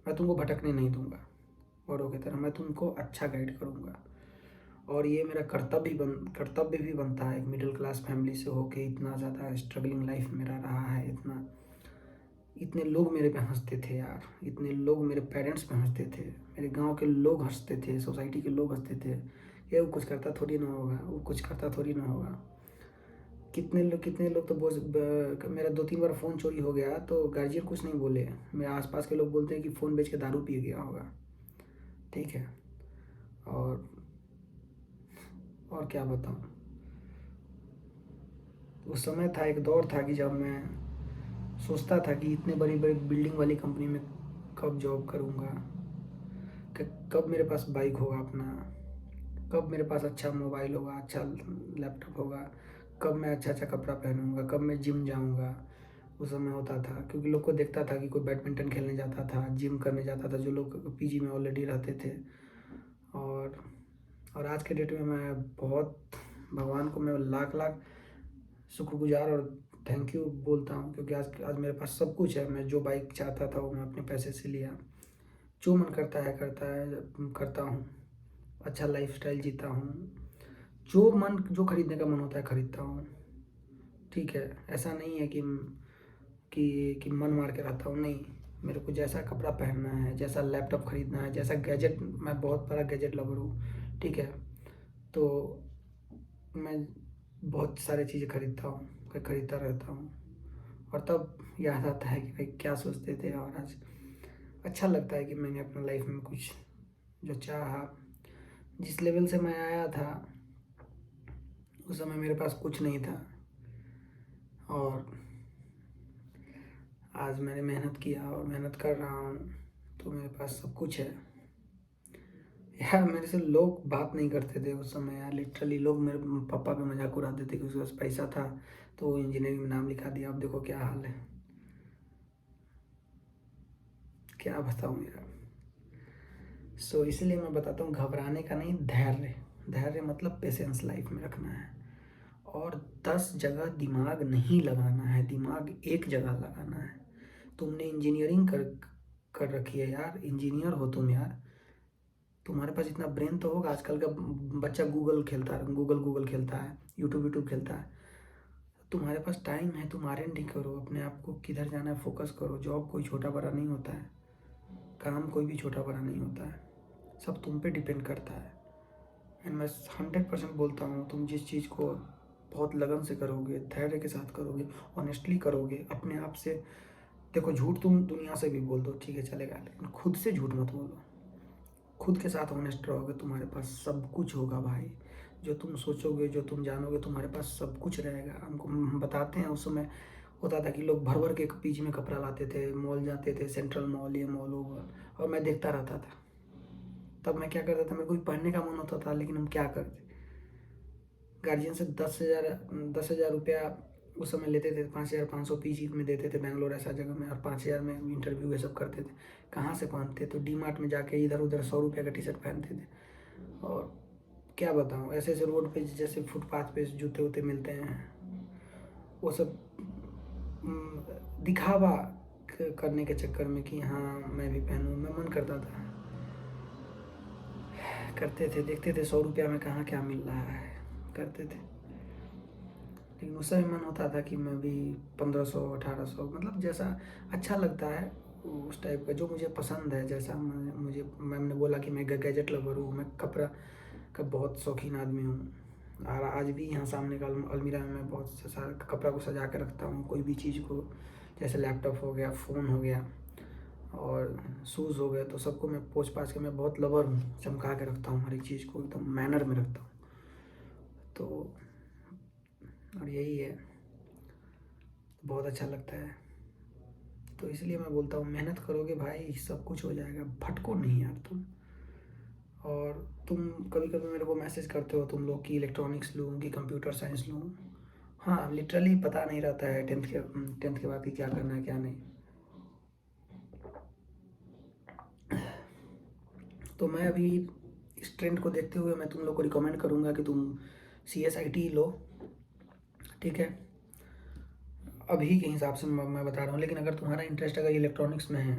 मैं तुमको भटकने नहीं दूंगा, औरों की तरह मैं तुमको अच्छा गाइड करूँगा। और ये मेरा कर्तव्य भी बनता है। एक मिडिल क्लास फैमिली से होके इतना ज़्यादा स्ट्रगलिंग लाइफ मेरा रहा है, इतने लोग मेरे पे हंसते थे यार, इतने लोग मेरे पेरेंट्स पे हंसते थे, मेरे गांव के लोग हंसते थे, सोसाइटी के लोग हंसते थे, ये वो कुछ करता थोड़ी ना होगा, वो कुछ करता थोड़ी ना होगा। कितने लोग तो मेरा 2-3 बार फ़ोन चोरी हो गया तो गार्जियन कुछ नहीं बोले, मेरे आसपास के लोग बोलते हैं कि फ़ोन बेच के दारू पी गया होगा, ठीक है। और क्या बताऊँ, उस समय था, एक दौर था कि जब मैं सोचता था कि इतने बड़ी बड़ी बिल्डिंग वाली कंपनी में कब जॉब करूँगा, कब मेरे पास बाइक होगा अपना, कब मेरे पास अच्छा मोबाइल होगा, अच्छा लैपटॉप होगा, कब मैं अच्छा अच्छा कपड़ा पहनूंगा, कब मैं जिम जाऊंगा। उस समय होता था, क्योंकि लोग को देखता था कि कोई बैडमिंटन खेलने जाता था, जिम करने जाता था, जो लोग PG में ऑलरेडी रहते थे। और आज के डेट में मैं बहुत भगवान को मैं लाख लाख शुक्रगुजार और थैंक यू बोलता हूँ, क्योंकि आज मेरे पास सब कुछ है। मैं जो बाइक चाहता था वो मैं अपने पैसे से लिया, जो मन करता हूँ, अच्छा लाइफस्टाइल जीता हूँ, जो खरीदने का मन होता है खरीदता हूँ, ठीक है। ऐसा नहीं है कि मन मार के रहता हूँ, नहीं। मेरे को जैसा कपड़ा पहनना है, जैसा लैपटॉप खरीदना है, जैसा गैजेट, मैं बहुत बड़ा गैजेट लवर हूँ, ठीक है। तो मैं बहुत सारी चीज़ें खरीदता रहता हूँ। और तब याद आता है कि भाई क्या सोचते थे, और आज अच्छा लगता है कि मैंने अपना लाइफ में कुछ जो चाहा, जिस लेवल से मैं आया था उस समय मेरे पास कुछ नहीं था, और आज मैंने मेहनत किया और मेहनत कर रहा हूँ, तो मेरे पास सब कुछ है। यार मेरे से लोग बात नहीं करते थे उस समय यार, लिटरली लोग मेरे पापा पे मजाक उड़ाते थे कि उसके पास पैसा था तो वो इंजीनियरिंग में नाम लिखा दिया, अब देखो क्या हाल है। क्या बताऊँ यार। इसलिए मैं बताता हूँ, घबराने का नहीं, धैर्य मतलब पेशेंस लाइफ में रखना है। और 10 जगह दिमाग नहीं लगाना है, दिमाग एक जगह लगाना है। तुमने इंजीनियरिंग कर रखी है यार, इंजीनियर हो तुम यार, तुम्हारे पास इतना ब्रेन तो होगा। आजकल का बच्चा गूगल खेलता है, यूट्यूब खेलता है। तुम्हारे पास टाइम है, तुम R&D करो, अपने आप को किधर जाना है फोकस करो। जॉब कोई छोटा बड़ा नहीं होता है, काम कोई भी छोटा बड़ा नहीं होता है। सब तुम पे डिपेंड करता है। एंड मैं 100% बोलता हूँ, तुम जिस चीज़ को बहुत लगन से करोगे, धैर्य के साथ करोगे, ऑनेस्टली करोगे, अपने आप से, देखो झूठ तुम दुनिया से भी बोल दो, ठीक है चलेगा, लेकिन खुद से झूठ मत बोलो। खुद के साथ ऑनेस्ट रहोगे, तुम्हारे पास सब कुछ होगा भाई। जो तुम सोचोगे, जो तुम जानोगे, तुम्हारे पास सब कुछ रहेगा। हमको हम बताते हैं, उस समय होता था कि लोग भर भर के पीजी में कपड़ा लाते थे, मॉल जाते थे, सेंट्रल मॉल, ये मॉल होगा, और मैं देखता रहता था। तब मैं क्या करता था, मेरे को भी पढ़ने का मन होता था, लेकिन हम क्या करते, गार्जियन से 10,000 रुपया उस समय लेते थे। 5,500 पीजी में देते थे बेंगलोर ऐसा जगह में, और 5,000 में इंटरव्यू ये सब करते थे। कहाँ से पहनते, तो डी मार्ट में जाके इधर उधर 100 रुपये का टी शर्ट पहनते थे। और क्या बताऊँ, ऐसे ऐसे रोड पे जैसे फुटपाथ पे जूते वूते मिलते हैं, वो सब दिखावा करने के चक्कर में कि हाँ मैं भी पहनूँ, मैं मन करता था, करते थे, देखते थे 100 रुपया में कहाँ क्या मिल रहा है, करते थे। लेकिन उस समय मन होता था कि मैं भी 1,500 1,800, मतलब जैसा अच्छा लगता है उस टाइप का, जो मुझे पसंद है, जैसा मुझे, मैंने बोला कि मैं गैजेट लवर हूँ, मैं कपड़ा का बहुत शौकीन आदमी हूँ। और आज भी यहाँ सामने का अलमीरा में मैं बहुत सारा कपड़ा को सजा के रखता हूँ, कोई भी चीज़ को, जैसे लैपटॉप हो गया, फ़ोन हो गया, और शूज़ हो गए, तो सबको मैं पोंछ पाछ के, मैं बहुत लवर हूँ, चमका के रखता हूँ, हर एक चीज़ को एकदम मैनर में रखता हूँ। तो और यही है, बहुत अच्छा लगता है। तो इसलिए मैं बोलता हूँ, मेहनत करोगे भाई सब कुछ हो जाएगा, भटको नहीं यार तुम। और तुम कभी कभी मेरे को मैसेज करते हो तुम लोग कि इलेक्ट्रॉनिक्स लूँ कि कंप्यूटर साइंस लूँ। हाँ, लिटरली पता नहीं रहता है टेंथ के बाद कि क्या करना है क्या नहीं। तो मैं अभी इस ट्रेंड को देखते हुए मैं तुम लोग को रिकमेंड करूँगा कि तुम CSIT लो, ठीक है, अभी के हिसाब से मैं बता रहा हूँ। लेकिन अगर तुम्हारा इंटरेस्ट अगर इलेक्ट्रॉनिक्स में है,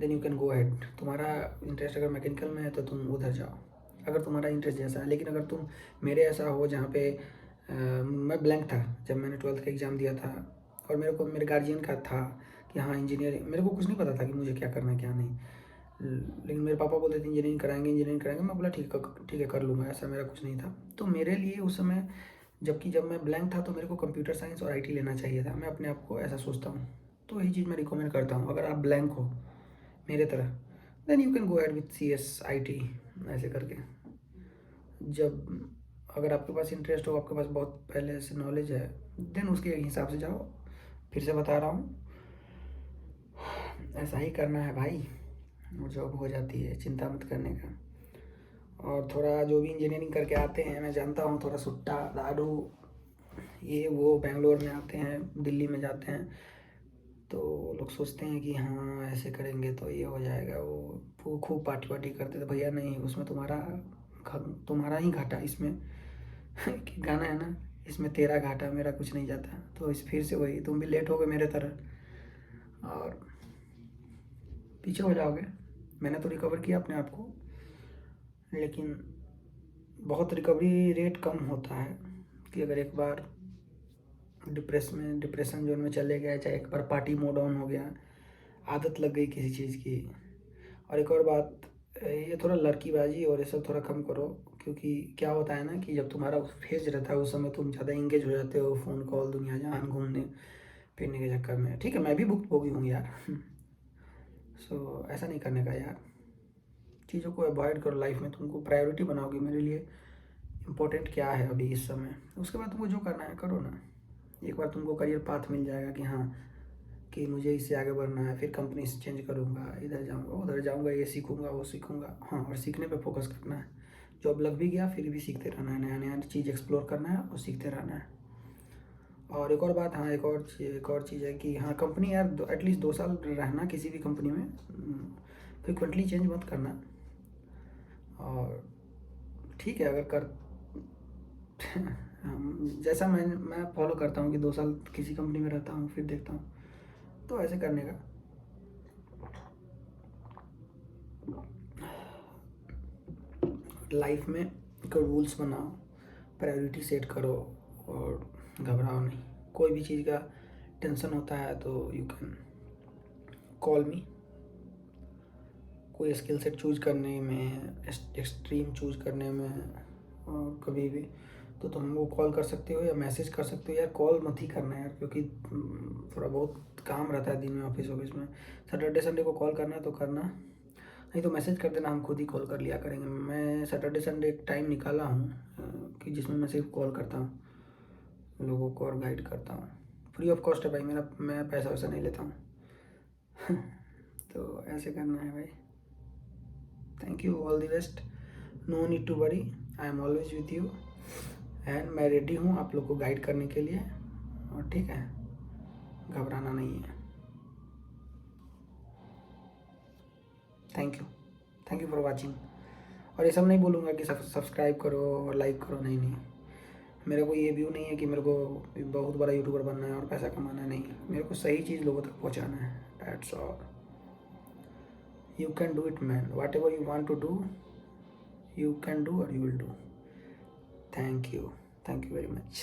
then you can go ahead. तुम्हारा इंटरेस्ट अगर मैकेनिकल में है तो तुम उधर जाओ, अगर तुम्हारा इंटरेस्ट जैसा है। लेकिन अगर तुम मेरे ऐसा हो जहाँ पे मैं ब्लैंक था जब मैंने 12th का एग्ज़ाम दिया था, और मेरे को मेरे गार्जियन का था कि हाँ इंजीनियरिंग, मेरे को कुछ नहीं पता था कि मुझे क्या करना है क्या नहीं। लेकिन मेरे पापा बोलते थे इंजीनियरिंग कराएंगे, इंजीनियरिंग कराएंगे। मैं बोला ठीक है कर लूँगा, ऐसा मेरा कुछ नहीं था। तो मेरे लिए उस समय, जब मैं ब्लैंक था, तो मेरे को कंप्यूटर साइंस और IT लेना चाहिए था। मैं अपने आप को ऐसा सोचता हूँ। तो यही चीज़ मैं रिकमेंड करता हूँ, अगर आप ब्लैंक हो मेरे तरह, then you can go ahead with CSIT, ऐसे करके। जब अगर आपके पास इंटरेस्ट हो, आपके पास बहुत पहले से नॉलेज है, देन उसके हिसाब से जाओ। फिर से बता रहा हूँ, ऐसा ही करना है भाई, और जॉब हो जाती है, चिंता मत करने का। और थोड़ा जो भी इंजीनियरिंग करके आते हैं, मैं जानता हूँ, थोड़ा सुट्टा दारू ये वो बेंगलोर में आते हैं, दिल्ली में जाते हैं, तो लोग सोचते हैं कि हाँ ऐसे करेंगे तो ये हो जाएगा, वो खूब पार्टी वार्टी करते थे। भैया नहीं, उसमें तुम्हारा ही घाटा इसमें। कि गाना है ना, इसमें तेरा घाटा मेरा कुछ नहीं जाता। तो इस फिर से वही, तुम भी लेट हो गए मेरे तरह और पीछे हो जाओगे। मैंने तो रिकवर किया अपने आप को, लेकिन बहुत रिकवरी रेट कम होता है कि अगर एक बार डिप्रेशन जोन में चले गए, चाहे एक बार पार्टी मोड ऑन हो गया, आदत लग गई किसी चीज़ की। और एक और बात, ये थोड़ा लड़कीबाजी और ये सब थोड़ा कम करो, क्योंकि क्या होता है ना कि जब तुम्हारा फेज रहता है उस समय तुम ज़्यादा इंगेज हो जाते हो, फ़ोन कॉल, दुनिया जहान घूमने फिरने के चक्कर में। ठीक है, मैं भी भुगतभोगी हूँ यार। सो ऐसा नहीं करने का यार, चीज़ों को अवॉइड करो लाइफ में। तुमको प्रायोरिटी बनाओगे मेरे लिए इम्पोर्टेंट क्या है अभी इस समय, उसके बाद तुमको जो करना है करो ना। एक बार तुमको करियर पाथ मिल जाएगा कि हाँ कि मुझे इससे आगे बढ़ना है, फिर कंपनी से चेंज करूँगा, इधर जाऊँगा उधर जाऊँगा, ये सीखूँगा वो सीखूँगा। हाँ, और सीखने पे फोकस करना है। जॉब लग भी गया फिर भी सीखते रहना है, नया नया चीज़ एक्सप्लोर करना है और सीखते रहना है। और एक और बात, हाँ एक और चीज़ है कि हाँ कंपनी यार एटलीस्ट 2 साल रहना किसी भी कंपनी में, फ्रिक्वेंटली चेंज मत करना। और ठीक है, अगर कर जैसा मैं फॉलो करता हूँ कि 2 साल किसी कंपनी में रहता हूँ फिर देखता हूँ, तो ऐसे करने का। लाइफ में कोई रूल्स बनाओ, प्रायोरिटी सेट करो, और घबराओ नहीं। कोई भी चीज़ का टेंशन होता है तो यू कैन कॉल मी, कोई स्किल सेट चूज़ करने में, एक्सट्रीम चूज़ करने में, और कभी भी तो तुम वो कॉल कर सकते हो या मैसेज कर सकते हो। यार कॉल मत ही करना यार, क्योंकि थोड़ा बहुत काम रहता है दिन में ऑफिस में। सैटरडे संडे को कॉल करना है तो करना, नहीं तो मैसेज कर देना, हम खुद ही कॉल कर लिया करेंगे। मैं सैटरडे संडे एक टाइम निकाला हूँ कि जिसमें मैं सिर्फ कॉल करता हूँ लोगों को और गाइड करता हूँ। फ्री ऑफ कॉस्ट है भाई मेरा, मैं पैसा वैसा नहीं लेता हूँ। तो ऐसे करना है भाई। Thank you, all the best, no need to worry, I am always with you and मैं रेडी हूँ आप लोग को गाइड करने के लिए। और ठीक है, घबराना नहीं है। Thank you for watching. और ये सब नहीं बोलूँगा कि सब्सक्राइब करो और लाइक करो, नहीं नहीं। मेरा कोई ये व्यू नहीं है कि मेरे को बहुत बड़ा यूट्यूबर बनना है और पैसा कमाना है, नहीं। मेरे को सही चीज़ लोगों तक पहुँचाना है, that's all. You can do it man, whatever you want to do you can do or you will do. Thank you very much.